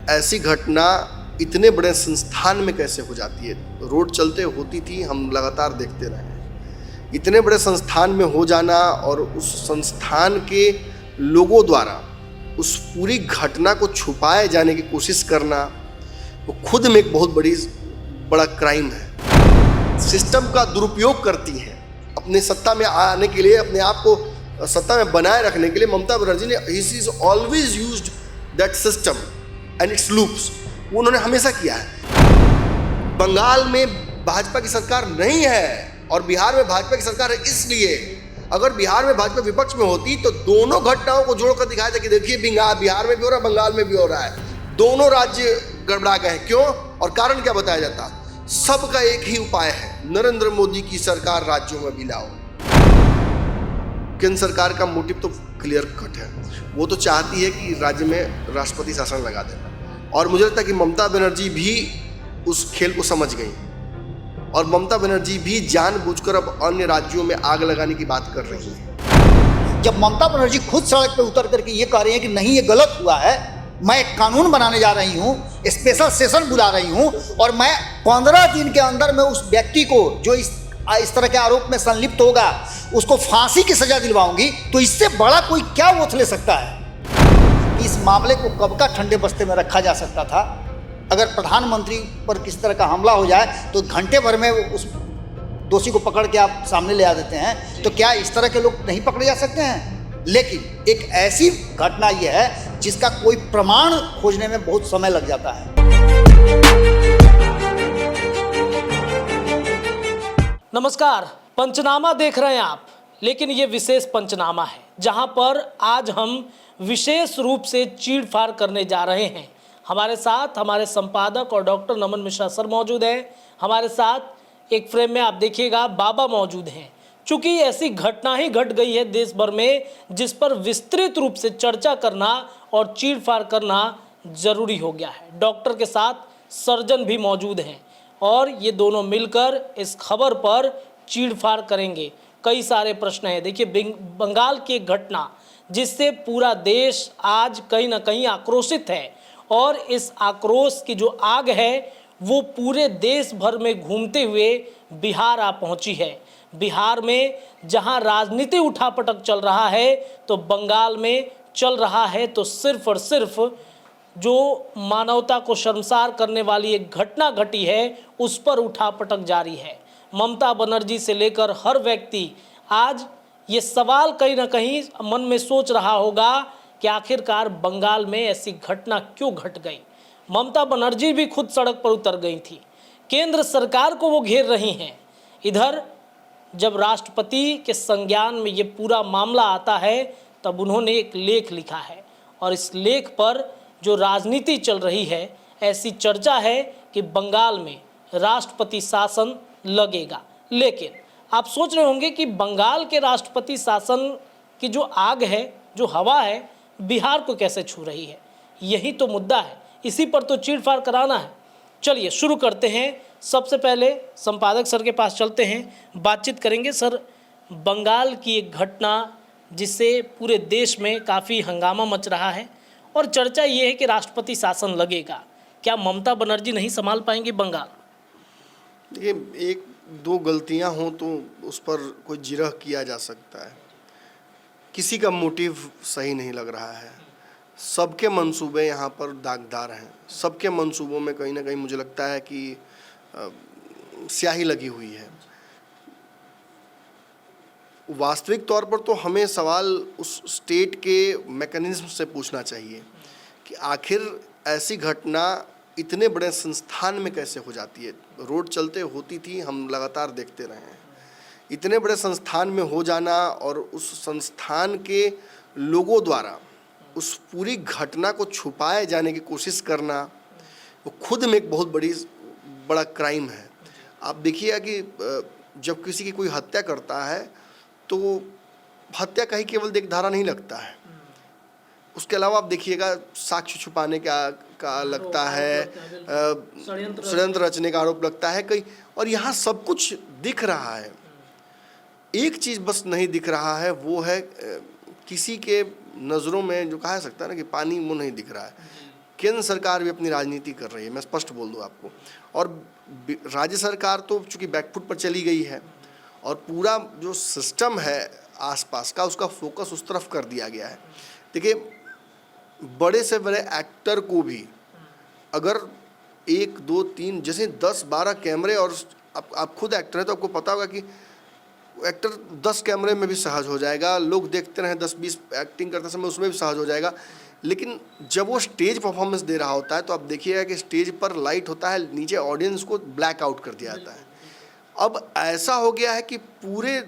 ऐसी घटना इतने बड़े संस्थान में कैसे हो जाती है। रोड चलते होती थी, हम लगातार देखते रहे। इतने बड़े संस्थान में हो जाना और उस संस्थान के लोगों द्वारा उस पूरी घटना को छुपाए जाने की कोशिश करना, वो खुद में एक बहुत बड़ा क्राइम है। सिस्टम का दुरुपयोग करती हैं अपने सत्ता में आने के लिए, अपने आप को सत्ता में बनाए रखने के लिए। ममता बनर्जी ने he is always used that system and it's loops. वो उन्होंने हमेशा किया है। बंगाल में भाजपा की सरकार नहीं है और बिहार में भाजपा की सरकार है, इसलिए अगर बिहार में भाजपा विपक्ष में होती तो दोनों घटनाओं को जोड़कर दिखाया था कि देखिए बिहार में भी हो रहा है, बंगाल में भी हो रहा है, दोनों राज्य गड़बड़ा गए हैं। क्यों और कारण क्या बताया जाता? सबका एक ही उपाय है, नरेंद्र मोदी की सरकार राज्यों में भी लाओ। केंद्र सरकार का मोटिव तो क्लियर कट है, वो तो चाहती है कि राज्य में राष्ट्रपति शासन लगा देना। और मुझे लगता है कि ममता बनर्जी भी उस खेल को समझ गई और ममता बनर्जी भी जानबूझकर अब अन्य राज्यों में आग लगाने की बात कर रही है। जब ममता बनर्जी खुद सड़क पर उतर करके ये कह रही है कि नहीं ये गलत हुआ है, मैं एक कानून बनाने जा रही हूँ, स्पेशल सेशन बुला रही हूँ और मैं 15 दिन के अंदर में उस व्यक्ति को जो इस तरह के आरोप में संलिप्त होगा उसको फांसी की सजा दिलवाऊंगी, तो इससे बड़ा कोई क्या वोथ ले सकता है? इस मामले को कब का ठंडे बस्ते में रखा जा सकता था। अगर प्रधानमंत्री पर किसी तरह का हमला हो जाए तो घंटे भर में उस दोषी को पकड़ के आप सामने ले आ देते हैं, तो क्या इस तरह के लोग नहीं पकड़े जा सकते हैं? लेकिन एक ऐसी घटना यह है जिसका कोई प्रमाण खोजने में बहुत समय लग जाता है। नमस्कार, पंचनामा देख रहे हैं आप, लेकिन ये विशेष पंचनामा है जहां पर आज हम विशेष रूप से चीड़-फाड़ करने जा रहे हैं। हमारे साथ हमारे संपादक और डॉक्टर नमन मिश्रा सर मौजूद हैं। हमारे साथ एक फ्रेम में आप देखिएगा बाबा मौजूद हैं। चूँकि ऐसी घटना ही घट गई है देश भर में जिस पर विस्तृत रूप से चर्चा करना और चीड़-फाड़ करना ज़रूरी हो गया है। डॉक्टर के साथ सर्जन भी मौजूद हैं और ये दोनों मिलकर इस खबर पर चीड़-फाड़ करेंगे। कई सारे प्रश्न हैं। देखिए, बंगाल की एक घटना जिससे पूरा देश आज कहीं ना कहीं आक्रोशित है और इस आक्रोश की जो आग है वो पूरे देश भर में घूमते हुए बिहार आ पहुंची है। बिहार में जहां राजनीति उठापटक चल रहा है तो बंगाल में चल रहा है तो सिर्फ और सिर्फ जो मानवता को शर्मसार करने वाली एक घटना घटी है उस पर उठापटक जारी है। ममता बनर्जी से लेकर हर व्यक्ति आज ये सवाल कहीं ना कहीं मन में सोच रहा होगा कि आखिरकार बंगाल में ऐसी घटना क्यों घट गई। ममता बनर्जी भी खुद सड़क पर उतर गई थी, केंद्र सरकार को वो घेर रही हैं। इधर जब राष्ट्रपति के संज्ञान में ये पूरा मामला आता है तब उन्होंने एक लेख लिखा है और इस लेख पर जो राजनीति चल रही है, ऐसी चर्चा है कि बंगाल में राष्ट्रपति शासन लगेगा। लेकिन आप सोच रहे होंगे कि बंगाल के राष्ट्रपति शासन की जो आग है, जो हवा है, बिहार को कैसे छू रही है। यही तो मुद्दा है, इसी पर तो चीड़-फाड़ कराना है। चलिए शुरू करते हैं। सबसे पहले संपादक सर के पास चलते हैं, बातचीत करेंगे। सर, बंगाल की एक घटना जिससे पूरे देश में काफ़ी हंगामा मच रहा है और चर्चा ये है कि राष्ट्रपति शासन लगेगा। क्या ममता बनर्जी नहीं संभाल पाएंगी बंगाल? देखिए, एक दो गलतियां हों तो उस पर कोई जिरह किया जा सकता है। किसी का मोटिव सही नहीं लग रहा है। सबके मंसूबे यहाँ पर दागदार हैं। सबके मंसूबों में कहीं ना कहीं मुझे लगता है कि स्याही लगी हुई है। वास्तविक तौर पर तो हमें सवाल उस स्टेट के मैकेनिज्म से पूछना चाहिए कि आखिर ऐसी घटना इतने बड़े संस्थान में कैसे हो जाती है। रोड चलते होती थी, हम लगातार देखते रहे हैं। इतने बड़े संस्थान में हो जाना और उस संस्थान के लोगों द्वारा उस पूरी घटना को छुपाए जाने की कोशिश करना, वो खुद में एक बहुत बड़ा क्राइम है। आप देखिएगा कि जब किसी की कोई हत्या करता है तो हत्या का ही केवल एक धारा नहीं लगता है, उसके अलावा आप देखिएगा साक्ष्य छुपाने का लगता है, षड्यंत्र रचने का आरोप लगता है कई। और यहाँ सब कुछ दिख रहा है, एक चीज़ बस नहीं दिख रहा है, वो है किसी के नज़रों में जो कहा जा सकता है ना कि पानी वो नहीं दिख रहा है। केंद्र सरकार भी अपनी राजनीति कर रही है, मैं स्पष्ट बोल दूं आपको। और राज्य सरकार तो चूंकि बैकफुट पर चली गई है और पूरा जो सिस्टम है आसपास का उसका फोकस उस तरफ कर दिया गया है। देखिए, बड़े से बड़े एक्टर को भी अगर 1 2 3 जैसे 10-12 कैमरे, और आप खुद एक्टर हैं तो आपको पता होगा कि एक्टर 10 कैमरे में भी सहज हो जाएगा, लोग देखते रहे 10-20 एक्टिंग करते समय उसमें भी सहज हो जाएगा। लेकिन जब वो स्टेज परफॉर्मेंस दे रहा होता है तो आप देखिएगा कि स्टेज पर लाइट होता है, नीचे ऑडियंस को ब्लैक आउट कर दिया जाता है। अब ऐसा हो गया है कि पूरे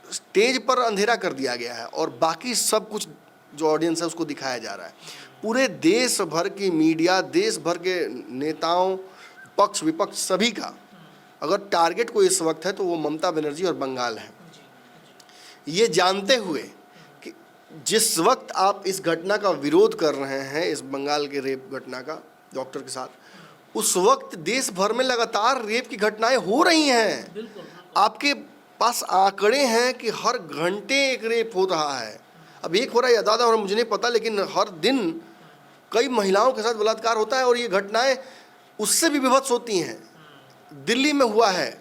स्टेज पर अंधेरा कर दिया गया है और बाकी सब कुछ जो ऑडियंस है उसको दिखाया जा रहा है। पूरे देश भर की मीडिया, देश भर के नेताओं, पक्ष विपक्ष सभी का अगर टारगेट कोई इस वक्त है तो वो ममता बनर्जी और बंगाल है। ये जानते हुए कि जिस वक्त आप इस घटना का विरोध कर रहे हैं, इस बंगाल के रेप घटना का डॉक्टर के साथ, उस वक्त देश भर में लगातार रेप की घटनाएं हो रही हैं। आपके पास आंकड़े हैं कि हर घंटे एक रेप हो रहा है। अब एक हो रहा है या ज़्यादा हो रहा है मुझे नहीं पता, लेकिन हर दिन कई महिलाओं के साथ बलात्कार होता है और ये घटनाएं उससे भी विभत्स होती हैं। दिल्ली में हुआ है,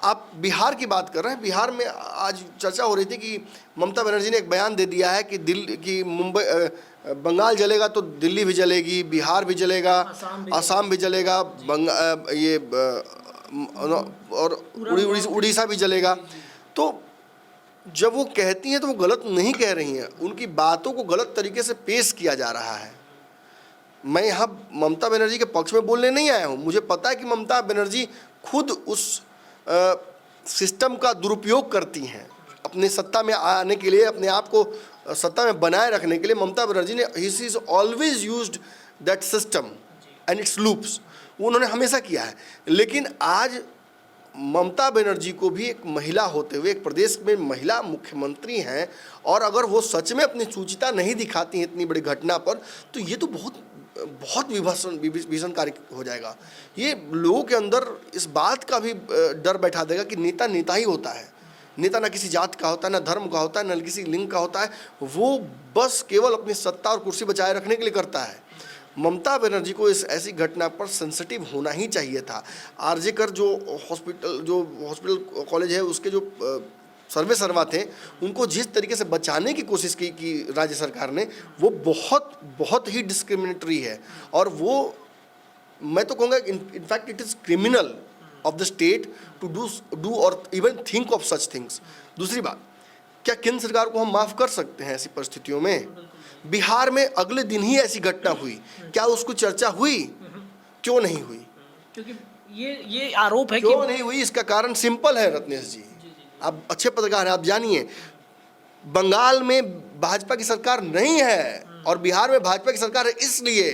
आप बिहार की बात कर रहे हैं, बिहार में आज चर्चा हो रही थी कि ममता बनर्जी ने एक बयान दे दिया है कि बंगाल जलेगा तो दिल्ली भी जलेगी, बिहार भी जलेगा, आसाम भी जलेगा, और उड़ीसा भी जलेगा। तो जब वो कहती हैं तो वो गलत नहीं कह रही हैं, उनकी बातों को गलत तरीके से पेश किया जा रहा है। मैं यहाँ ममता बनर्जी के पक्ष में बोलने नहीं आया हूँ, मुझे पता है कि ममता बनर्जी खुद उस सिस्टम का दुरुपयोग करती हैं अपने सत्ता में आने के लिए, अपने आप को सत्ता में बनाए रखने के लिए। ममता बनर्जी ने he is always used that system and it's loops, उन्होंने हमेशा किया है। लेकिन आज ममता बनर्जी को भी एक महिला होते हुए, एक प्रदेश में महिला मुख्यमंत्री हैं, और अगर वो सच में अपनी सूचिता नहीं दिखाती हैं इतनी बड़ी घटना पर, तो ये तो बहुत भीषणकारी हो जाएगा। ये लोगों के अंदर इस बात का भी डर बैठा देगा कि नेता नेता ही होता है। नेता ना किसी जात का होता है, ना धर्म का होता है, ना किसी लिंग का होता है, वो बस केवल अपनी सत्ता और कुर्सी बचाए रखने के लिए करता है। ममता बनर्जी को इस ऐसी घटना पर सेंसिटिव होना ही चाहिए था। आरजे कर जो हॉस्पिटल कॉलेज है उसके जो सर्वा थे, उनको जिस तरीके से बचाने की कोशिश की कि राज्य सरकार ने, वो बहुत ही डिस्क्रिमिनेटरी है। और वो मैं तो कहूँगा in fact it is criminal of the state to do और even think of such things. दूसरी बात, क्या केंद्र सरकार को हम माफ़ कर सकते हैं ऐसी परिस्थितियों में? बिहार में अगले दिन ही ऐसी घटना हुई, क्या उसको चर्चा हुई? क्यों नहीं हुई? क्योंकि ये आरोप है क्यों नहीं हुई? इसका कारण सिंपल है रत्नेश जी, आप अच्छे पत्रकार हैं, आप जानिए। बंगाल में भाजपा की सरकार नहीं है और बिहार में भाजपा की सरकार है। इसलिए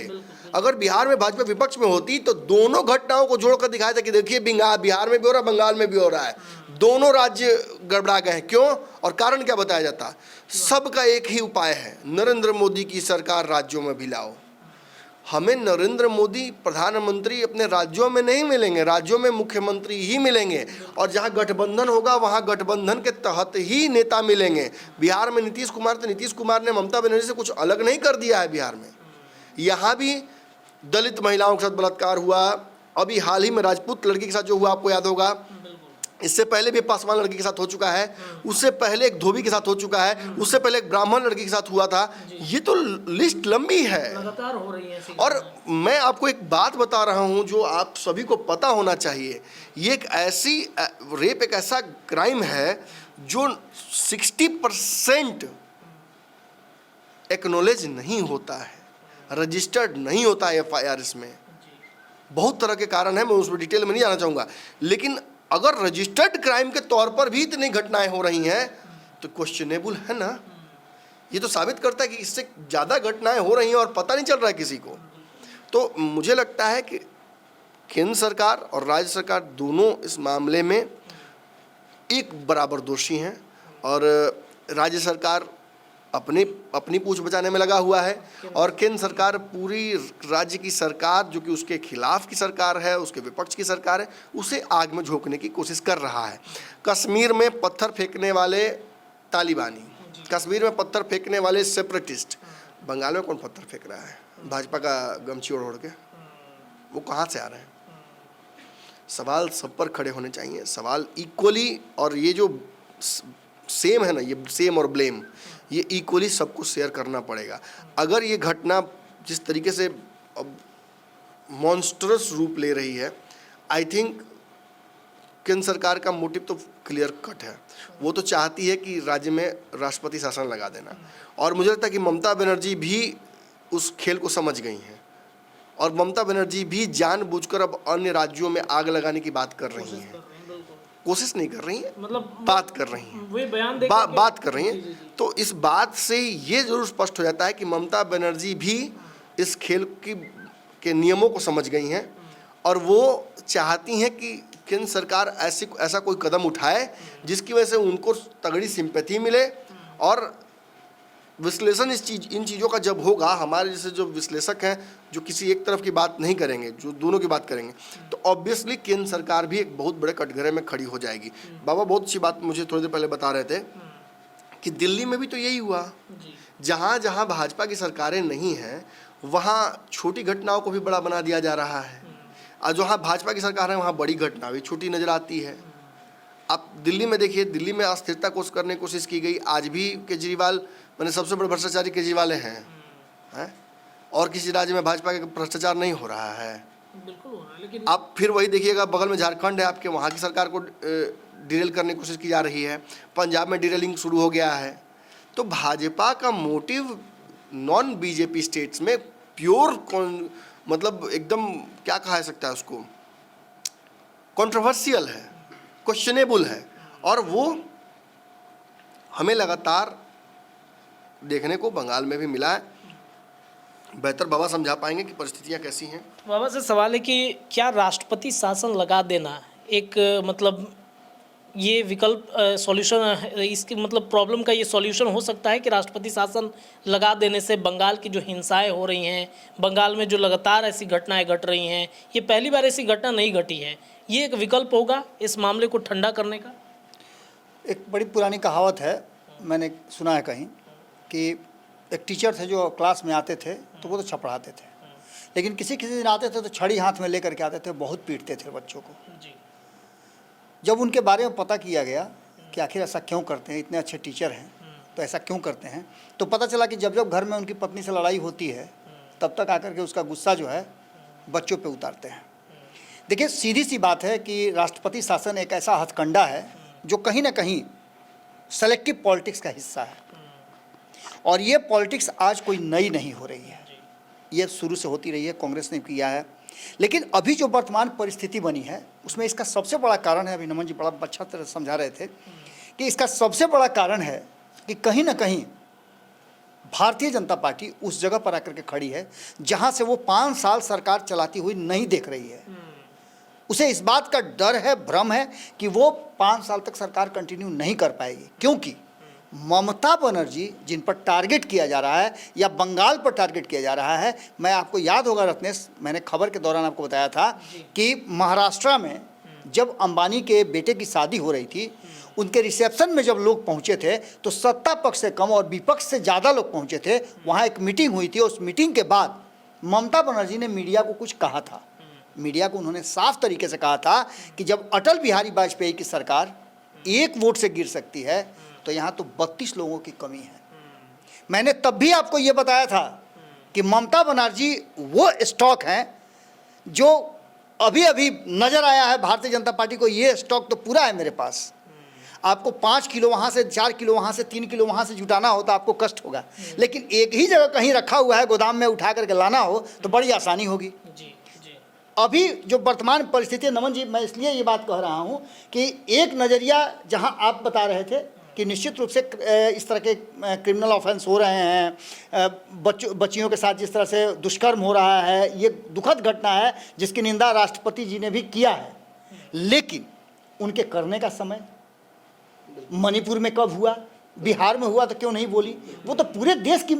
अगर बिहार में भाजपा विपक्ष में होती तो दोनों घटनाओं को जोड़कर दिखाया था कि देखिए बिहार में भी हो रहा है, बंगाल में भी हो रहा है, दोनों राज्य गड़बड़ा गए हैं। क्यों? और कारण क्या बताया जाता? सबका एक ही उपाय है, नरेंद्र मोदी की सरकार राज्यों में भी लाओ। हमें नरेंद्र मोदी प्रधानमंत्री अपने राज्यों में नहीं मिलेंगे, राज्यों में मुख्यमंत्री ही मिलेंगे, और जहां गठबंधन होगा वहां गठबंधन के तहत ही नेता मिलेंगे। बिहार में नीतीश कुमार, तो नीतीश कुमार ने ममता बनर्जी से कुछ अलग नहीं कर दिया है। बिहार में यहाँ भी दलित महिलाओं के साथ बलात्कार हुआ, अभी हाल ही में राजपूत लड़की के साथ जो हुआ आपको याद होगा, इससे पहले भी पासवान लड़की के साथ हो चुका है, उससे पहले एक धोबी के साथ हो चुका है, उससे पहले एक ब्राह्मण लड़की के साथ हुआ था। ये तो लिस्ट लंबी है, लगातार हो रही है। और मैं आपको एक बात बता रहा हूं जो आप सभी को पता होना चाहिए। ये एक ऐसी रेप एक ऐसा क्राइम है जो 60% एक्नॉलेज नहीं होता है, रजिस्टर्ड नहीं होता है FIR। इसमें बहुत तरह के कारण है, मैं उसमें डिटेल में नहीं जाना चाहूँगा, लेकिन अगर रजिस्टर्ड क्राइम के तौर पर भी इतनी घटनाएं हो रही हैं तो क्वेश्चनेबल है ना। ये तो साबित करता है कि इससे ज़्यादा घटनाएं हो रही हैं और पता नहीं चल रहा है किसी को। तो मुझे लगता है कि केंद्र सरकार और राज्य सरकार दोनों इस मामले में एक बराबर दोषी हैं, और राज्य सरकार अपनी पूंछ बचाने में लगा हुआ है, और केंद्र सरकार पूरी राज्य की सरकार जो कि उसके खिलाफ की सरकार है, उसके विपक्ष की सरकार है, उसे आग में झोंकने की कोशिश कर रहा है। कश्मीर में पत्थर फेंकने वाले तालिबानी, कश्मीर में पत्थर फेंकने वाले सेपरेटिस्ट, बंगाल में कौन पत्थर फेंक रहा है? भाजपा का गमछी ओढ़ ओढ़ के, वो कहाँ से आ रहे हैं? सवाल सब पर खड़े होने चाहिए, सवाल इक्वली, और ये जो सेम है ना, ये सेम और ब्लेम, ये इक्वली सबको शेयर करना पड़ेगा। अगर ये घटना जिस तरीके से अब मॉन्स्टरस रूप ले रही है, आई थिंक केंद्र सरकार का मोटिव तो क्लियर कट है। वो तो चाहती है कि राज्य में राष्ट्रपति शासन लगा देना, और मुझे लगता है कि ममता बनर्जी भी उस खेल को समझ गई हैं, और ममता बनर्जी भी जानबूझकर अब अन्य राज्यों में आग लगाने की बात कर रही हैं। कोशिश नहीं कर रही हैं, मतलब बात कर रही हैं, वे बयान बात कर रही हैं। तो इस बात से ये जरूर स्पष्ट हो जाता है कि ममता बनर्जी भी इस खेल के नियमों को समझ गई हैं, और वो चाहती हैं कि केंद्र सरकार ऐसा कोई कदम उठाए जिसकी वजह से उनको तगड़ी सिंपैथी मिले। और विश्लेषण इन चीज़ों का जब होगा, हमारे जैसे जो विश्लेषक हैं जो किसी एक तरफ की बात नहीं करेंगे, जो दोनों की बात करेंगे, तो ऑब्वियसली केंद्र सरकार भी एक बहुत बड़े कटघरे में खड़ी हो जाएगी। बाबा बहुत अच्छी बात मुझे थोड़ी देर पहले बता रहे थे कि दिल्ली में भी तो यही हुआ। जहाँ जहाँ भाजपा की सरकारें नहीं हैं, वहाँ छोटी घटनाओं को भी बड़ा बना दिया जा रहा है, और जहाँ भाजपा की सरकार है वहाँ बड़ी घटना भी छोटी नजर आती है। आप दिल्ली में देखिए, दिल्ली में अस्थिरता को करने की कोशिश की गई। आज भी केजरीवाल, मैंने सबसे बड़े भ्रष्टाचारी केजरीवाल हैं, और किसी राज्य में भाजपा का भ्रष्टाचार नहीं हो रहा है। बिल्कुल हो रहा है, लेकिन आप फिर वही देखिएगा, बगल में झारखंड है आपके, वहाँ की सरकार को डिरेल करने की कोशिश की जा रही है। पंजाब में डिरेलिंग शुरू हो गया है। तो भाजपा का मोटिव नॉन बीजेपी स्टेट्स में प्योर मतलब एकदम क्या कहा जा सकता है उसको, कंट्रोवर्शियल है, क्वेश्चनेबल है, और वो हमें लगातार देखने को बंगाल में भी मिला है। बेहतर बाबा समझा पाएंगे कि परिस्थितियां कैसी हैं। बाबा से सवाल है कि क्या राष्ट्रपति शासन लगा देना एक मतलब ये विकल्प सॉल्यूशन है, इसकी मतलब प्रॉब्लम का ये सॉल्यूशन हो सकता है कि राष्ट्रपति शासन लगा देने से बंगाल की जो हिंसाएं हो रही हैं, बंगाल में जो लगातार ऐसी घटनाएं घट रही हैं, ये पहली बार ऐसी घटना नहीं घटी है, ये एक विकल्प होगा इस मामले को ठंडा करने का? एक बड़ी पुरानी कहावत है, मैंने सुना है कहीं, कि एक टीचर थे जो क्लास में आते थे तो वो तो छपड़ाते थे, लेकिन किसी किसी दिन आते थे तो छड़ी हाथ में लेकर के आते थे, बहुत पीटते थे बच्चों को। जब उनके बारे में पता किया गया कि आखिर ऐसा क्यों करते हैं, इतने अच्छे टीचर हैं तो ऐसा क्यों करते हैं, तो पता चला कि जब जब घर में उनकी पत्नी से लड़ाई होती है तब तक आकर के उसका गुस्सा जो है बच्चों पे उतारते हैं। देखिए, सीधी सी बात है कि राष्ट्रपति शासन एक ऐसा हथकंडा है जो कहीं ना कहीं सेलेक्टिव पॉलिटिक्स का हिस्सा है, और ये पॉलिटिक्स आज कोई नई नहीं हो रही है, ये शुरू से होती रही है, कांग्रेस ने किया है। लेकिन अभी जो वर्तमान परिस्थिति बनी है उसमें इसका सबसे बड़ा कारण है, अभी नमन जी बड़ा अच्छा तरह समझा रहे थे कि इसका सबसे बड़ा कारण है कि कहीं ना कहीं भारतीय जनता पार्टी उस जगह पर आकर के खड़ी है जहां से वो 5 साल सरकार चलाती हुई नहीं देख रही है। उसे इस बात का डर है, भ्रम है कि वो 5 साल तक सरकार कंटिन्यू नहीं कर पाएगी, क्योंकि ममता बनर्जी जिन पर टारगेट किया जा रहा है या बंगाल पर टारगेट किया जा रहा है, मैं आपको याद होगा रत्नेश, मैंने खबर के दौरान आपको बताया था कि महाराष्ट्र में जब अंबानी के बेटे की शादी हो रही थी, उनके रिसेप्शन में जब लोग पहुंचे थे तो सत्ता पक्ष से कम और विपक्ष से ज़्यादा लोग पहुंचे थे। वहाँ एक मीटिंग हुई थी, उस मीटिंग के बाद ममता बनर्जी ने मीडिया को कुछ कहा था। मीडिया को उन्होंने साफ तरीके से कहा था कि जब अटल बिहारी वाजपेयी की सरकार 1 वोट से गिर सकती है तो यहाँ तो 32 लोगों की कमी है। मैंने तब भी आपको ये बताया था कि ममता बनर्जी वो स्टॉक हैं जो अभी अभी नज़र आया है भारतीय जनता पार्टी को, ये स्टॉक तो पूरा है मेरे पास। आपको 5 किलो वहाँ से, 4 किलो वहाँ से, 3 किलो वहाँ से जुटाना हो तो आपको कष्ट होगा, लेकिन एक ही जगह कहीं रखा हुआ है, गोदाम में उठा करके लाना हो तो बड़ी आसानी होगी। अभी जो वर्तमान परिस्थिति है नमन जी, मैं इसलिए ये बात कह रहा हूँ कि एक नज़रिया जहाँ आप बता रहे थे कि निश्चित रूप से इस तरह के क्रिमिनल ऑफेंस हो रहे हैं, बच्चियों के साथ जिस तरह से दुष्कर्म हो रहा है, ये दुखद घटना है जिसकी निंदा राष्ट्रपति जी ने भी किया है, लेकिन उनके करने का समय मणिपुर में कब हुआ, बिहार में हुआ तो क्यों नहीं बोली? वो तो पूरे देश की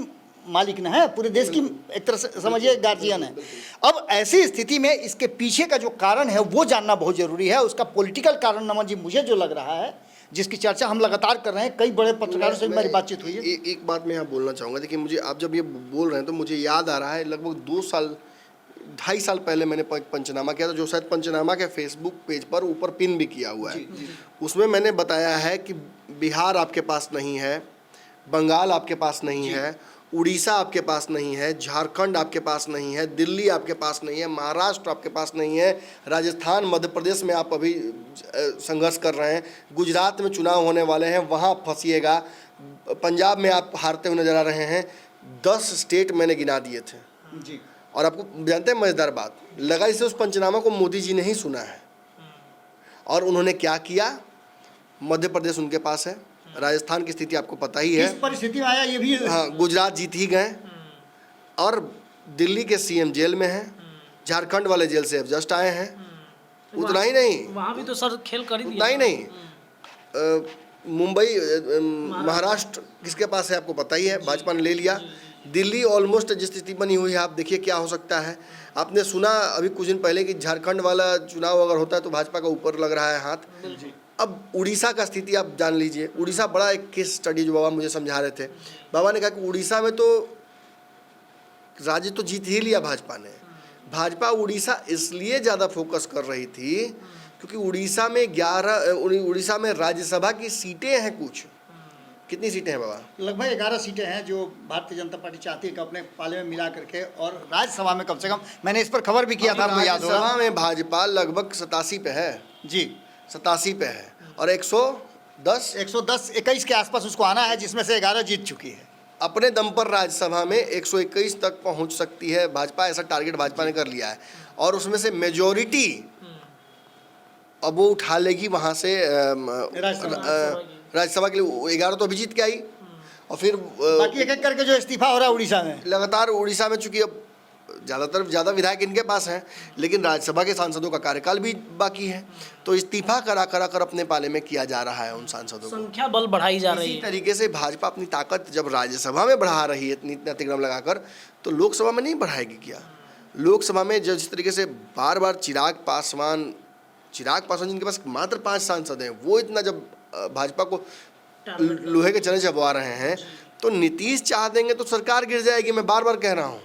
मालिक न है, पूरे देश की एक तरह से समझिए गार्जियन है। अब ऐसी स्थिति में इसके पीछे का जो कारण है वो जानना बहुत ज़रूरी है। उसका पॉलिटिकल कारण नमन जी मुझे जो लग रहा है जिसकी चर्चा हम लगातार कर रहे हैं, कई बड़े पत्रकारों से भी मेरी बातचीत हुई है। एक बात मैं यहाँ बोलना चाहूँगा। देखिए, मुझे आप जब ये बोल रहे हैं तो मुझे याद आ रहा है, लगभग 2-2.5 साल पहले मैंने पंचनामा किया था, जो शायद पंचनामा के फेसबुक पेज पर ऊपर पिन भी किया हुआ है। उसमें मैंने बताया है कि बिहार आपके पास नहीं है, बंगाल आपके पास नहीं है, उड़ीसा आपके पास नहीं है, झारखंड आपके पास नहीं है, दिल्ली आपके पास नहीं है, महाराष्ट्र आपके पास नहीं है, राजस्थान मध्य प्रदेश में आप अभी संघर्ष कर रहे हैं, गुजरात में चुनाव होने वाले हैं, वहाँ आप फंसिएगा, पंजाब में आप हारते हुए नजर आ रहे हैं। 10 स्टेट मैंने गिना दिए थे जी। और आपको जानते हैं मज़ेदार बात लगा, इसे उस पंचनामा को मोदी जी ने ही सुना है। और उन्होंने क्या किया? मध्य प्रदेश उनके पास है, राजस्थान की स्थिति आपको पता ही है, इस परिस्थिति में आया ये भी। हाँ, गुजरात जीत ही गए, और दिल्ली के सीएम जेल में हैं, झारखंड वाले जेल से अब जस्ट आए हैं। उतना ही नहीं, वहाँ भी तो सर खेल कर ही उतना ही नहीं, मुंबई महाराष्ट्र किसके पास है आपको पता ही है, भाजपा ने ले लिया। दिल्ली ऑलमोस्ट जिस स्थिति बनी हुई है, आप देखिए क्या हो सकता है। आपने सुना अभी कुछ दिन पहले कि झारखंड वाला चुनाव अगर होता है तो भाजपा का ऊपर लग रहा है हाथ। अब उड़ीसा का स्थिति आप जान लीजिए। उड़ीसा बड़ा एक केस स्टडी जो बाबा मुझे समझा रहे थे। बाबा ने कहा कि उड़ीसा में तो राज्य तो जीत ही लिया भाजपा ने। भाजपा उड़ीसा इसलिए ज़्यादा फोकस कर रही थी क्योंकि उड़ीसा में राज्यसभा की सीटें हैं कुछ। कितनी सीटें हैं बाबा? लगभग 11 सीटें हैं जो भारतीय जनता पार्टी चाहती है कि अपने पाले में मिला करके, और राज्यसभा में कम से कम, मैंने इस पर खबर भी किया था, आपको याद होगा। राज्यसभा में भाजपा लगभग 87 पे है जी, 87 पे है, और 110-21 के आसपास उसको आना है, जिसमें से 11 जीत चुकी है। अपने दम पर राज्यसभा में 121 तक पहुंच सकती है भाजपा, ऐसा टारगेट भाजपा ने कर लिया है। और उसमें से मेजॉरिटी अब वो उठा लेगी वहाँ से राज्यसभा के लिए। 11 तो अभी जीत के आई, और फिर बाकी एक एक करके जो इस्तीफा हो रहा है उड़ीसा में लगातार। उड़ीसा में चूंकि अब ज़्यादा विधायक इनके पास हैं, लेकिन राज्यसभा के सांसदों का कार्यकाल भी बाकी है, तो इस्तीफा करा कर अपने पाले में किया जा रहा है उन सांसदों को। संख्या बल बढ़ाई जा रही इसी है। तरीके से भाजपा अपनी ताकत जब राज्यसभा में बढ़ा रही है इतनी अतिक्रम लगाकर, तो लोकसभा में नहीं बढ़ाएगी क्या? लोकसभा में जिस तरीके से बार बार चिराग पासवान जिनके पास मात्र 5 सांसद हैं, वो इतना जब भाजपा को लोहे के चने चबवा रहे हैं, तो नीतीश चाह देंगे तो सरकार गिर जाएगी। मैं बार बार कह रहा हूँ।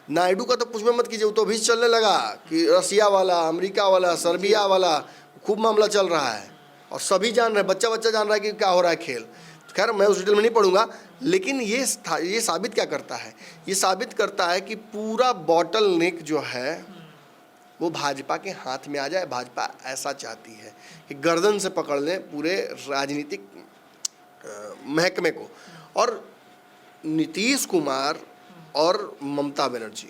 नायडू का तो पूछ में मत कीजिए, वो तो अभी चलने लगा कि रसिया वाला, अमेरिका वाला, सर्बिया वाला खूब मामला चल रहा है, और सभी जान रहे हैं, बच्चा जान रहा है कि क्या हो रहा है खेल। खैर मैं उस डिटेल में नहीं पढ़ूंगा, लेकिन ये साबित क्या करता है? ये साबित करता है कि पूरा बॉटल नेक जो है वो भाजपा के हाथ में आ जाए। भाजपा ऐसा चाहती है कि गर्दन से पकड़ लें पूरे राजनीतिक महकमे को। और नीतीश कुमार और ममता बनर्जी,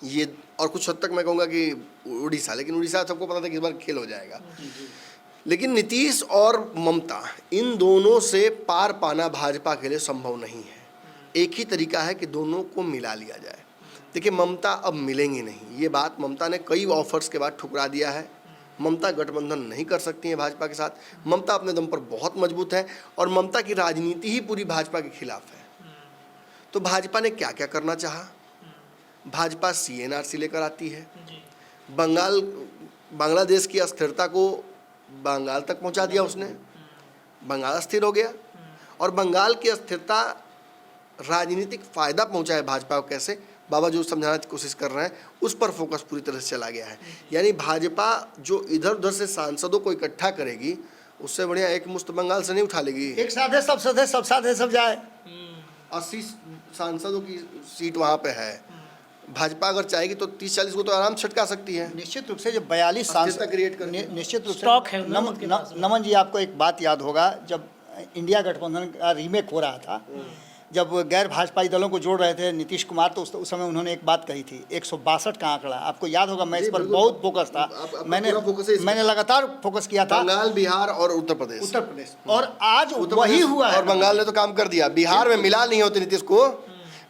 ये, और कुछ हद तक मैं कहूँगा कि उड़ीसा, लेकिन उड़ीसा सबको पता था कि इस बार खेल हो जाएगा। लेकिन नीतीश और ममता, इन दोनों से पार पाना भाजपा के लिए संभव नहीं है। एक ही तरीका है कि दोनों को मिला लिया जाए। देखिए, ममता अब मिलेंगी नहीं, ये बात ममता ने कई ऑफर्स के बाद ठुकरा दिया है। ममता गठबंधन नहीं कर सकती है भाजपा के साथ। ममता अपने दम पर बहुत मजबूत है, और ममता की राजनीति ही पूरी भाजपा के खिलाफ है। तो भाजपा ने क्या क्या करना चाहा? भाजपा CNRC लेकर आती है, बांग्लादेश की अस्थिरता को बंगाल तक पहुंचा दिया उसने, बंगाल अस्थिर हो गया, और बंगाल की अस्थिरता राजनीतिक फायदा पहुंचाए भाजपा को कैसे, बाबा जो समझाने की कोशिश कर रहे हैं उस पर फोकस पूरी तरह से चला गया है। यानी भाजपा जो इधर उधर से सांसदों को इकट्ठा करेगी, उससे बढ़िया एक मुश्त बंगाल से नहीं उठा लेगी। एक साथ है सब साथ है सब जाए। 80 सांसदों की सीट वहाँ पे है। भाजपा अगर चाहेगी तो 30-40 को तो आराम से छटका सकती है। निश्चित रूप से जब 42 सांसद क्रिएट कर, निश्चित रूप स्टॉक से है उनके पास। नमन जी, आपको एक बात याद होगा, जब इंडिया गठबंधन का रीमेक हो रहा था, जब गैर भाजपाई दलों को जोड़ रहे थे नीतीश कुमार, तो उस समय उन्होंने एक बात कही थी, 162 का आंकड़ा, आपको याद होगा। मैं इस पर बहुत फोकस था, मैंने लगातार फोकस किया था। बंगाल, बिहार और उत्तर प्रदेश, और आज वही हुआ है। और बंगाल ने तो काम कर दिया। बिहार में मिला नहीं होते नीतीश को,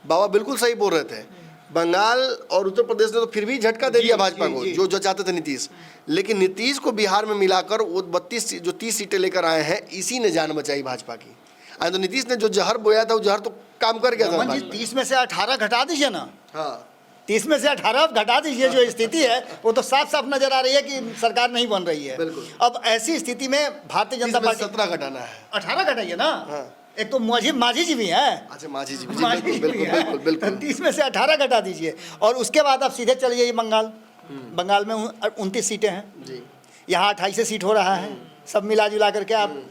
बाबा बिल्कुल सही बोल रहे थे। बंगाल और उत्तर प्रदेश ने तो फिर भी झटका दे दिया भाजपा को, जो चाहते थे नीतीश। लेकिन नीतीश को बिहार में मिलाकर वो 30 सीटें लेकर आए हैं, इसी ने जान बचाई भाजपा की। तो नीतीश ने जो जहर बोया था, वो जहर तो काम कर गया था। 30 में से 18 घटा दीजिए ना। हाँ, 30 में से 18 आप घटा दीजिए, जो स्थिति है वो तो साफ साफ नजर आ रही है कि सरकार नहीं बन रही है। बिल्कुल। अब ऐसी स्थिति में भारतीय जनता पार्टी 17 घटाना है। 18 घटाइए ना। हाँ। एक तो माझी जी भी हैं। अच्छा, माझी जी भी, माझी बिल्कुल जी भी बिल्कुल हैं। बिल्कुल बिल्कुल। 30 में से 18 घटा दीजिए और उसके बाद आप सीधे चले जाइए बंगाल। बंगाल में 29 सीटें हैं जी। यहाँ 28 सीट हो रहा है। सब मिला जुला करके आप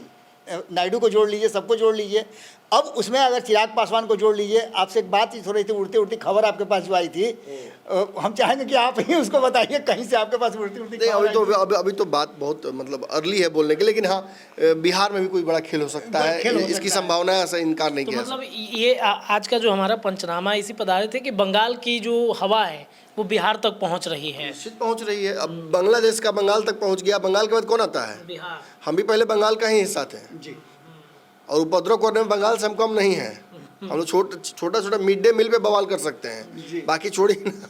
नायडू को जोड़ लीजिए, सबको जोड़ लीजिए। अब उसमें अगर चिराग पासवान को जोड़ लीजिए। आपसे एक बात हो रही थी, उड़ती उड़ती खबर आपके पास जो आई थी, हम चाहेंगे कि आप ही उसको बताइए, कहीं से आपके पास उड़ती उड़ती नहीं, खबर आई थी। अभी तो बात बहुत मतलब अर्ली है बोलने के, लेकिन हाँ, बिहार में भी कोई बड़ा खेल हो सकता है, खेल हो सकता इसकी है। संभावना है, ऐसा इनकार नहीं तो किया। मतलब ये आज का जो हमारा पंचनामा है, इसी पर आधारित है कि बंगाल की जो हवा है वो बिहार तक पहुंच रही है। निश्चित पहुंच रही है। अब बांग्लादेश का बंगाल तक पहुंच गया, बंगाल के बाद कौन आता है? बिहार। हम भी पहले बंगाल का ही हिस्सा थे जी। और उपद्रव करने में बंगाल से हम कम नहीं है। हम लोग छोटा छोटा मिड डे मील पे बवाल कर सकते हैं, बाकी छोड़िए ना।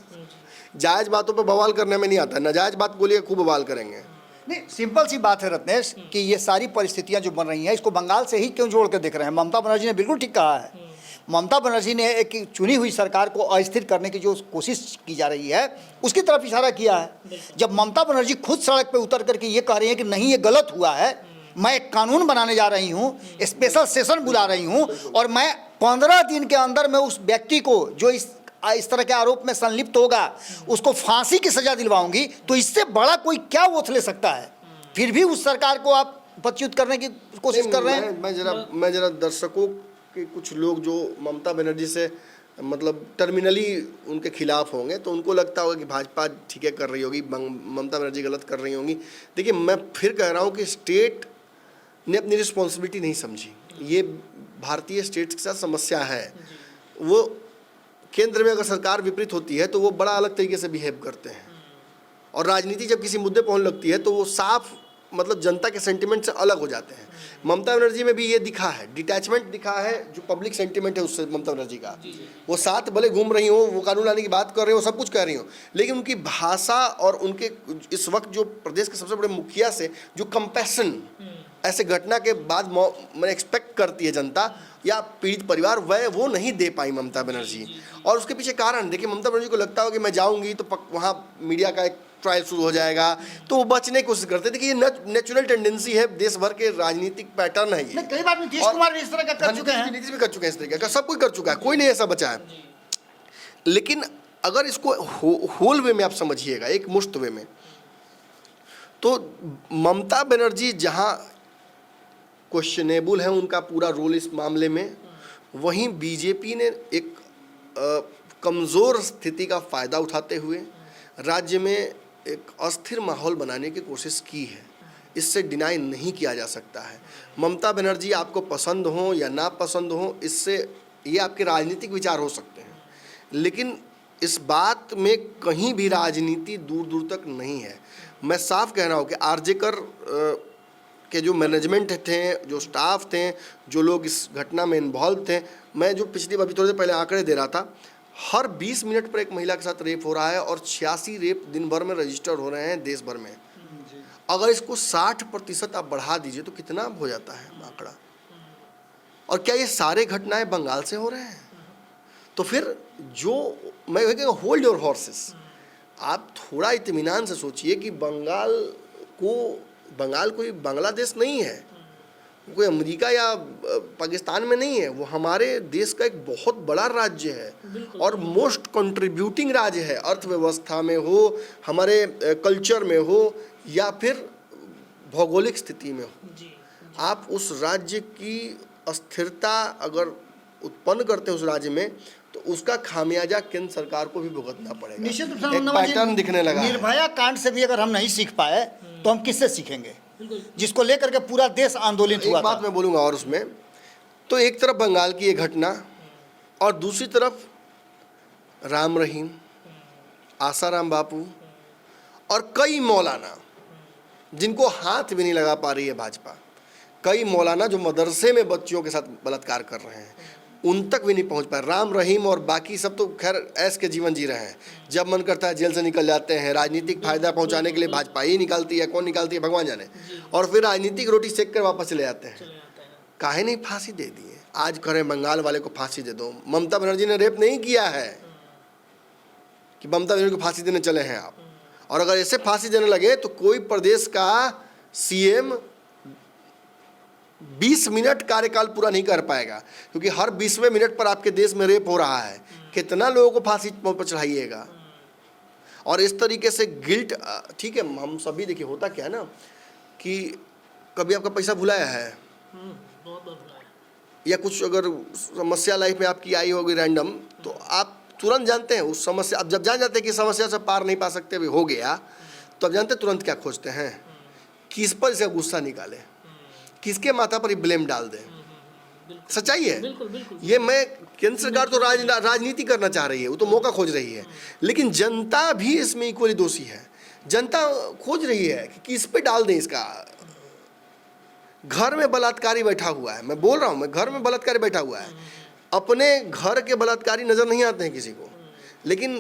जायज बातों पे बवाल करने में नहीं आता, नाजायज बात बोलिए खूब बवाल करेंगे। नहीं, सिंपल सी बात है रत्नेश कि ये सारी परिस्थितियां जो बन रही हैं, इसको बंगाल से ही क्यों जोड़ कर देख रहे हैं? ममता बनर्जी ने बिल्कुल ठीक कहा है। ममता बनर्जी ने एक चुनी हुई सरकार को अस्थिर करने की जो कोशिश की जा रही है, उसकी तरफ इशारा किया है। जब ममता बनर्जी खुद सड़क पे उतर करके ये कह रही है कि नहीं, ये गलत हुआ है, मैं एक कानून बनाने जा रही हूँ, स्पेशल सेशन बुला रही हूँ और मैं 15 दिन के अंदर मैं उस व्यक्ति को जो इस तरह के आरोप में संलिप्त होगा उसको फांसी की सजा दिलवाऊंगी, तो इससे बड़ा कोई क्या ओथ ले सकता है? फिर भी उस सरकार को आप पदच्युत करने की कोशिश कर रहे हैं। मैं जरा दर्शकों के कुछ लोग जो ममता बनर्जी से मतलब टर्मिनली उनके खिलाफ होंगे, तो उनको लगता होगा कि भाजपा ठीक है कर रही होगी, ममता बनर्जी गलत कर रही होंगी। देखिए, मैं फिर कह रहा हूँ कि स्टेट ने अपनी रिस्पॉन्सिबिलिटी नहीं समझी। ये भारतीय स्टेट्स के साथ समस्या है। वो केंद्र में अगर सरकार विपरीत होती है तो वो बड़ा अलग तरीके से बिहेव करते हैं, और राजनीति जब किसी मुद्दे पर होने लगती है तो वो साफ मतलब जनता के सेंटिमेंट से अलग हो जाते हैं। ममता बनर्जी में भी ये दिखा है, डिटैचमेंट दिखा है, जो पब्लिक सेंटिमेंट है उससे ममता बनर्जी का। वो साथ भले घूम रही हो, वो कानून लाने की बात कर रही हो, सब कुछ कर रही हो, लेकिन उनकी भाषा और उनके इस वक्त जो प्रदेश के सबसे बड़े मुखिया से जो कंपैशन ऐसे घटना के बाद मैंने एक्सपेक्ट करती है जनता या पीड़ित परिवार, वह वो नहीं दे पाई ममता बनर्जी। और उसके पीछे कारण देखिए, ममता बनर्जी को लगता हो कि मैं जाऊंगी तो वहाँ मीडिया का एक ट्रायल शुरू हो जाएगा, तो वो बचने की कोशिश करते थे कि ये नेचुरल टेंडेंसी है, देश भर के राजनीतिक पैटर्न है ये। कई बार नीतीश कुमार भी इस तरह का कर चुके हैं, नीतीश भी कर चुके हैं, इस तरीके का सब कोई कर चुका है, कोई नहीं ऐसा बचा है। लेकिन अगर इसको होल वे में आप समझिएगा, एक मुश्त वे में, तो ममता बनर्जी जहाँ क्वेश्चनेबल है उनका पूरा रोल इस मामले में, वहीं बीजेपी ने एक कमज़ोर स्थिति का फ़ायदा उठाते हुए राज्य में एक अस्थिर माहौल बनाने की कोशिश की है। इससे डिनाई नहीं किया जा सकता है। ममता बनर्जी आपको पसंद हो या ना पसंद हो, इससे ये आपके राजनीतिक विचार हो सकते हैं, लेकिन इस बात में कहीं भी राजनीति दूर दूर तक नहीं है। मैं साफ कह रहा हूँ कि आरजेकर के जो मैनेजमेंट थे, जो स्टाफ थे, जो लोग इस घटना में इन्वॉल्व थे, मैं जो पिछली अभी थोड़ी देर पहले आंकड़े दे रहा था, हर 20 मिनट पर एक महिला के साथ रेप हो रहा है और 86 रेप दिन भर में रजिस्टर हो रहे हैं देश भर में। अगर इसको 60% आप बढ़ा दीजिए तो कितना हो जाता है आंकड़ा? और क्या ये सारे घटनाएं बंगाल से हो रहे हैं? तो फिर जो मैं कहूँगा, होल्ड योर हॉर्सेस। आप थोड़ा इत्मीनान से सोचिए कि बंगाल कोई बांग्लादेश नहीं है, कोई अमेरिका या पाकिस्तान में नहीं है, वो हमारे देश का एक बहुत बड़ा राज्य है और मोस्ट कंट्रीब्यूटिंग राज्य है, अर्थव्यवस्था में हो, हमारे कल्चर में हो या फिर भौगोलिक स्थिति में हो। आप उस राज्य की अस्थिरता अगर उत्पन्न करते हैं उस राज्य में, तो उसका खामियाजा केंद्र सरकार को भी भुगतना पड़ेगा। निश्चित रूप से एक पैटर्न दिखने लगा है। निर्भया कांड से भी अगर हम नहीं सीख पाए तो हम किससे सीखेंगे, जिसको लेकर के पूरा देश आंदोलित हुआ एक बात मैं बोलूँगा और उसमें, तो एक तरफ बंगाल की ये घटना और दूसरी तरफ राम रहीम, आसाराम बापू और कई मौलाना जिनको हाथ भी नहीं लगा पा रही है भाजपा, कई मौलाना जो मदरसे में बच्चियों के साथ बलात्कार कर रहे हैं, उन तक भी नहीं पहुंच पाए। राम रहीम और बाकी सब तो खैर ऐश के जीवन जी रहे हैं, जब मन करता है जेल से निकल जाते हैं, राजनीतिक फायदा पहुंचाने के लिए भाजपा ही निकालती है, कौन निकालती है भगवान जाने, और फिर राजनीतिक रोटी सेक कर वापस चले जाते हैं। काहे नहीं फांसी दे दी है? आज करें बंगाल वाले को फांसी दे दो। ममता बनर्जी ने रेप नहीं किया है, कि ममता बनर्जी को फांसी देने चले हैं आप, और अगर ऐसे फांसी देने लगे तो कोई प्रदेश का सीएम 20 मिनट कार्यकाल पूरा नहीं कर पाएगा, क्योंकि हर 20वें मिनट पर आपके देश में रेप हो रहा है। कितना लोगों को फांसी पर चढ़ाइएगा? और इस तरीके से गिल्ट, ठीक है, हम सभी देखिए होता क्या है ना कि कभी आपका पैसा भुलाया है या कुछ अगर समस्या लाइफ में आपकी आई होगी रैंडम, तो आप तुरंत जानते हैं उस समस्या, अब जब जान जाते हैं कि समस्या से पार नहीं पा सकते, अभी हो गया, तो अब जानते हैं तुरंत क्या खोजते हैं, किस पर से गुस्सा निकालें, किसके माथा पर ब्लेम डाल दें। सच्चाई है। ये मैं केंद्र सरकार तो राजनीति करना चाह रही है, वो तो मौका खोज रही है, लेकिन जनता भी इसमें इक्वली दोषी है। जनता खोज रही है कि किस पे डाल दें इसका। घर में बलात्कारी बैठा हुआ है, मैं बोल रहा हूँ, मैं घर में बलात्कारी बैठा हुआ है, अपने घर के बलात्कारी नजर नहीं आते हैं किसी को, लेकिन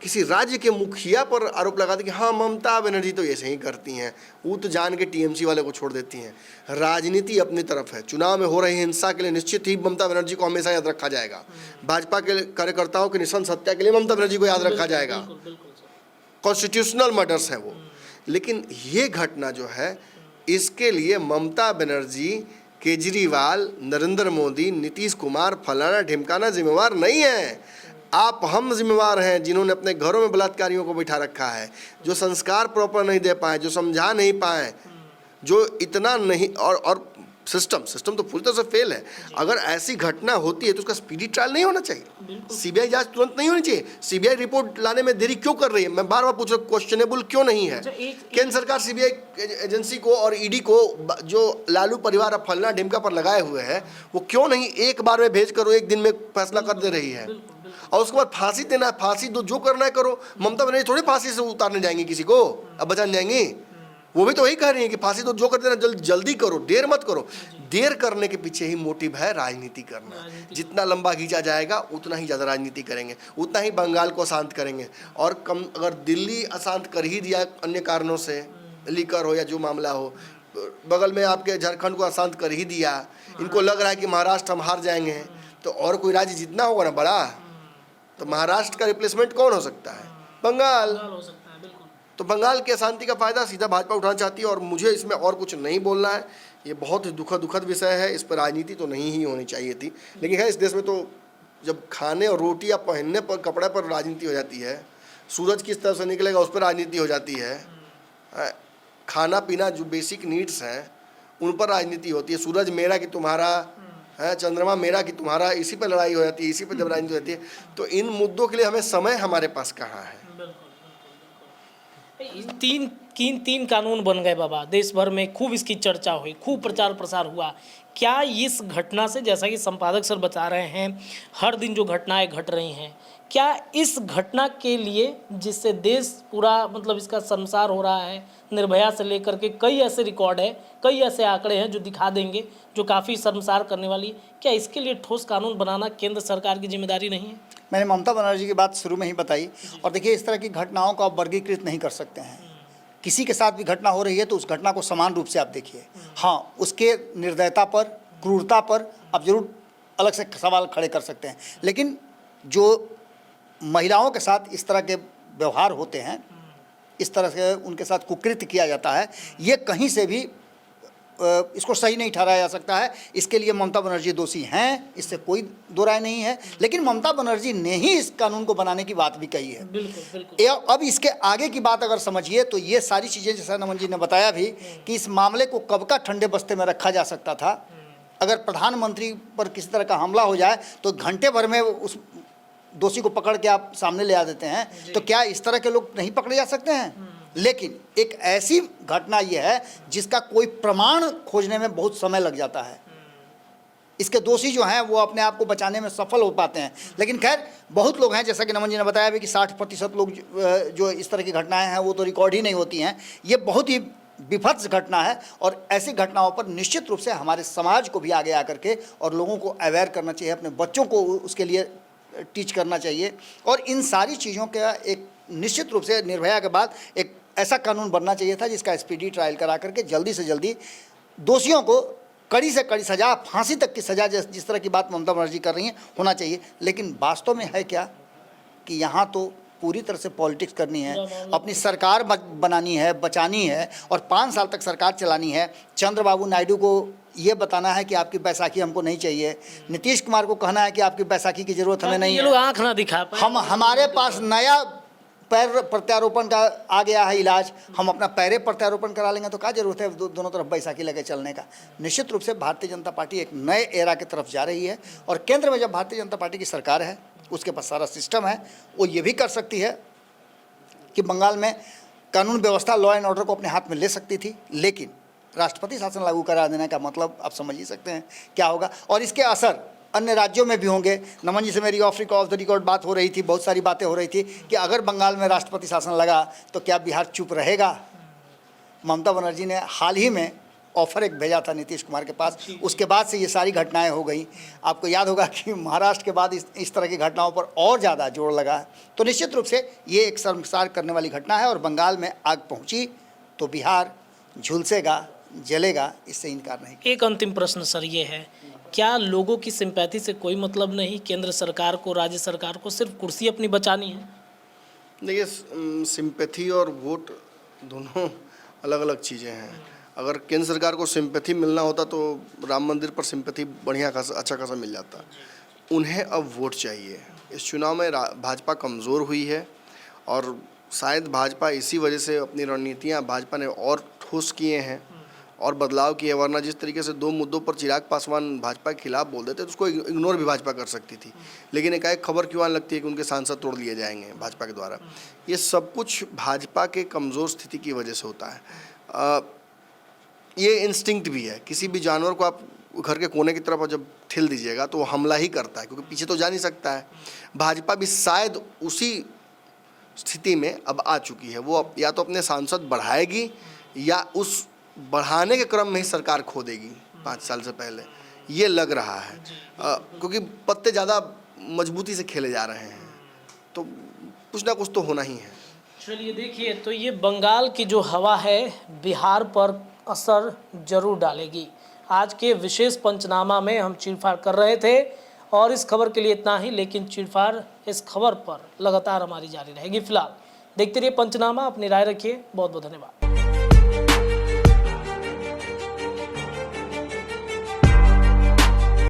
किसी राज्य के मुखिया पर आरोप लगाते कि हाँ ममता बनर्जी तो ऐसे ही करती हैं, वो तो जान के टीएमसी वाले को छोड़ देती हैं। राजनीति अपनी तरफ है। चुनाव में हो रही हिंसा के लिए निश्चित ही ममता बनर्जी को हमेशा याद रखा जाएगा। भाजपा के कार्यकर्ताओं की निशंस हत्या के लिए ममता बनर्जी को याद रखा जाएगा। कॉन्स्टिट्यूशनल मर्डर्स है वो। लेकिन ये घटना जो है, इसके लिए ममता बनर्जी, केजरीवाल, नरेंद्र मोदी, नीतीश कुमार, फलाना ढिमकाना जिम्मेवार नहीं है। आप हम जिम्मेवार हैं, जिन्होंने अपने घरों में बलात्कारियों को बिठा रखा है, जो संस्कार प्रॉपर नहीं दे पाए, जो समझा नहीं पाए, जो इतना नहीं, और सिस्टम तो पूरी तरह से फेल है। अगर ऐसी घटना होती है तो उसका स्पीडी ट्रायल नहीं होना चाहिए, सीबीआई जांच तुरंत नहीं होनी चाहिए। सीबीआई रिपोर्ट लाने में देरी क्यों कर रही है? मैं बार बार पूछ रहा हूँ, क्वेश्चनेबल क्यों नहीं है? केंद्र सरकार सीबीआई एजेंसी को और ईडी को जो लालू परिवार अब फलना ढिमका पर लगाए हुए हैं, वो क्यों नहीं एक बार में भेज कर एक दिन में फैसला कर दे रही है? और उसके बाद फांसी देना है, फांसी दो, जो करना है करो। ममता बनर्जी थोड़ी फांसी से उतारने जाएंगी किसी को, अब बचाने जाएंगी? वो भी तो वही कह रही है कि फांसी दो, जो कर देना जल्दी करो, देर मत करो। देर करने के पीछे ही मोटिव है राजनीति करना। जितना लंबा खींचा जाएगा उतना ही ज़्यादा राजनीति करेंगे, उतना ही बंगाल को अशांत करेंगे। और कम अगर दिल्ली अशांत कर ही दिया अन्य कारणों से, लीकर हो या जो मामला हो, बगल में आपके झारखंड को अशांत कर ही दिया, इनको लग रहा है कि महाराष्ट्र हम हार जाएंगे, तो और कोई राज्य जितना होगा ना बड़ा, तो महाराष्ट्र का रिप्लेसमेंट कौन हो सकता है? बंगाल हो सकता है। बिल्कुल। तो बंगाल की अशांति का फायदा सीधा भाजपा उठाना चाहती है, और मुझे इसमें और कुछ नहीं बोलना है। ये बहुत ही दुखद विषय है, इस पर राजनीति तो नहीं ही होनी चाहिए थी, लेकिन है इस देश में तो जब खाने और रोटी या पहनने पर, कपड़े पर राजनीति हो जाती है, सूरज किस तरह से निकलेगा उस पर राजनीति हो जाती है, खाना पीना जो बेसिक नीड्स हैं उन पर राजनीति होती है, सूरज मेरा कि तुम्हारा है, चंद्रमा मेरा कि तुम्हारा, इसी पर लड़ाई हो जाती है, इसी पर जब राजनीति होती है, तो इन मुद्दों के लिए हमें समय हमारे पास कहाँ है? तीन कानून बन गए बाबा, देश भर में खूब इसकी चर्चा हुई, खूब प्रचार प्रसार हुआ। क्या इस घटना से, जैसा कि संपादक सर बता रहे हैं, हर दिन जो घटनाएं घट रही हैं, क्या इस घटना के लिए, जिससे देश पूरा मतलब इसका संसार हो रहा है, निर्भया से लेकर के कई ऐसे रिकॉर्ड है, कई ऐसे आंकड़े हैं जो दिखा देंगे, जो काफ़ी शर्मसार करने वाली, क्या इसके लिए ठोस कानून बनाना केंद्र सरकार की जिम्मेदारी नहीं है? मैंने ममता बनर्जी की बात शुरू में ही बताई। और देखिए, इस तरह की घटनाओं को आप वर्गीकृत नहीं कर सकते हैं। किसी के साथ भी घटना हो रही है तो उस घटना को समान रूप से आप देखिए। हाँ, उसके निर्दयता पर, क्रूरता पर आप जरूर अलग से सवाल खड़े कर सकते हैं, लेकिन जो महिलाओं के साथ इस तरह के व्यवहार होते हैं, इस तरह से उनके साथ कुकृत्य किया जाता है, ये कहीं से भी इसको सही नहीं ठहराया जा सकता है। इसके लिए ममता बनर्जी दोषी हैं, इससे कोई दो राय नहीं है। लेकिन ममता बनर्जी ने ही इस कानून को बनाने की बात भी कही है। बिल्कुल। अब इसके आगे की बात अगर समझिए तो ये सारी चीज़ें, जैसा नमन जी ने बताया भी, कि इस मामले को कब का ठंडे बस्ते में रखा जा सकता था। अगर प्रधानमंत्री पर किसी तरह का हमला हो जाए तो घंटे भर में उस दोषी को पकड़ के आप सामने ले आ देते हैं, तो क्या इस तरह के लोग नहीं पकड़े जा सकते हैं? लेकिन एक ऐसी घटना यह है जिसका कोई प्रमाण खोजने में बहुत समय लग जाता है। इसके दोषी जो हैं वो अपने आप को बचाने में सफल हो पाते हैं, लेकिन खैर बहुत लोग हैं, जैसा कि नमन जी ने बताया भी, कि 60% लोग जो इस तरह की घटनाएं हैं वो तो रिकॉर्ड ही नहीं होती हैं। ये बहुत ही विभत्स घटना है, और ऐसी घटनाओं पर निश्चित रूप से हमारे समाज को भी आगे आकर के और लोगों को अवेयर करना चाहिए, अपने बच्चों को उसके लिए टीच करना चाहिए। और इन सारी चीज़ों का एक निश्चित रूप से निर्भया के बाद एक ऐसा कानून बनना चाहिए था जिसका स्पीडी ट्रायल करा करके जल्दी से जल्दी दोषियों को कड़ी से कड़ी सज़ा, फांसी तक की सज़ा, जिस तरह की बात ममता बनर्जी कर रही हैं, होना चाहिए। लेकिन वास्तव में है क्या कि यहाँ तो पूरी तरह से पॉलिटिक्स करनी है, अपनी सरकार बनानी है, बचानी है और 5 साल तक सरकार चलानी है। चंद्रबाबू नायडू को ये बताना है कि आपकी बैसाखी हमको नहीं चाहिए। नीतीश कुमार को कहना है कि आपकी बैसाखी की जरूरत हमें नहीं ये है। लोग आंख ना दिखा पाए। हमारे पास नया पैर प्रत्यारोपण का आ गया है इलाज, हम अपना पैरे प्रत्यारोपण करा लेंगे तो क्या जरूरत है दोनों तरफ बैसाखी लगे चलने का। निश्चित रूप से भारतीय जनता पार्टी एक नए एरा की तरफ जा रही है और केंद्र में जब भारतीय जनता पार्टी की सरकार है, उसके पास सारा सिस्टम है, वो ये भी कर सकती है कि बंगाल में कानून व्यवस्था, लॉ एंड ऑर्डर को अपने हाथ में ले सकती थी, लेकिन राष्ट्रपति शासन लागू करा देने का मतलब आप समझ ही सकते हैं क्या होगा और इसके असर अन्य राज्यों में भी होंगे। नमन जी से मेरी ऑफ द रिकॉर्ड बात हो रही थी, बहुत सारी बातें हो रही थी कि अगर बंगाल में राष्ट्रपति शासन लगा तो क्या बिहार चुप रहेगा। ममता बनर्जी ने हाल ही में ऑफर एक भेजा था नीतीश कुमार के पास, उसके बाद से ये सारी घटनाएं हो गई। आपको याद होगा कि महाराष्ट्र के बाद इस तरह की घटनाओं पर और ज़्यादा जोर लगा है। तो निश्चित रूप से ये एक शर्मसार करने वाली घटना है और बंगाल में आग पहुँची तो बिहार झुलसेगा, जलेगा, इससे इनकार नहीं। एक अंतिम प्रश्न सर ये है, क्या लोगों की सिंपैथी से कोई मतलब नहीं? केंद्र सरकार को, राज्य सरकार को सिर्फ कुर्सी अपनी बचानी है? देखिए, सिंपैथी और वोट दोनों अलग अलग चीज़ें हैं। अगर केंद्र सरकार को सिंपैथी मिलना होता तो राम मंदिर पर सिंपैथी बढ़िया खासा, अच्छा खासा मिल जाता। उन्हें अब वोट चाहिए। इस चुनाव में भाजपा कमज़ोर हुई है और शायद भाजपा इसी वजह से अपनी रणनीतियाँ भाजपा ने और ठोस किए हैं और बदलाव किए, वरना जिस तरीके से 2 मुद्दों पर चिराग पासवान भाजपा के खिलाफ बोल देते तो उसको इग्नोर भी भाजपा कर सकती थी, लेकिन एकाएक खबर क्यों आने लगती है कि उनके सांसद तोड़ लिए जाएंगे भाजपा के द्वारा। ये सब कुछ भाजपा के कमज़ोर स्थिति की वजह से होता है। ये इंस्टिंक्ट भी है, किसी भी जानवर को आप घर के कोने की तरफ जब ठेल दीजिएगा तो वो हमला ही करता है, क्योंकि पीछे तो जा नहीं सकता है। भाजपा भी शायद उसी स्थिति में अब आ चुकी है। वो या तो अपने सांसद बढ़ाएगी या उस बढ़ाने के क्रम में ही सरकार खो देगी 5 साल से पहले, ये लग रहा है। क्योंकि पत्ते ज़्यादा मजबूती से खेले जा रहे हैं, तो कुछ ना कुछ तो होना ही है। चलिए देखिए, तो ये बंगाल की जो हवा है बिहार पर असर जरूर डालेगी। आज के विशेष पंचनामा में हम चीरफाड़ कर रहे थे और इस खबर के लिए इतना ही, लेकिन चीरफाड़ इस खबर पर लगातार हमारी जारी रहेगी। फिलहाल देखते रहिए पंचनामा, अपनी राय रखिए। बहुत बहुत धन्यवाद।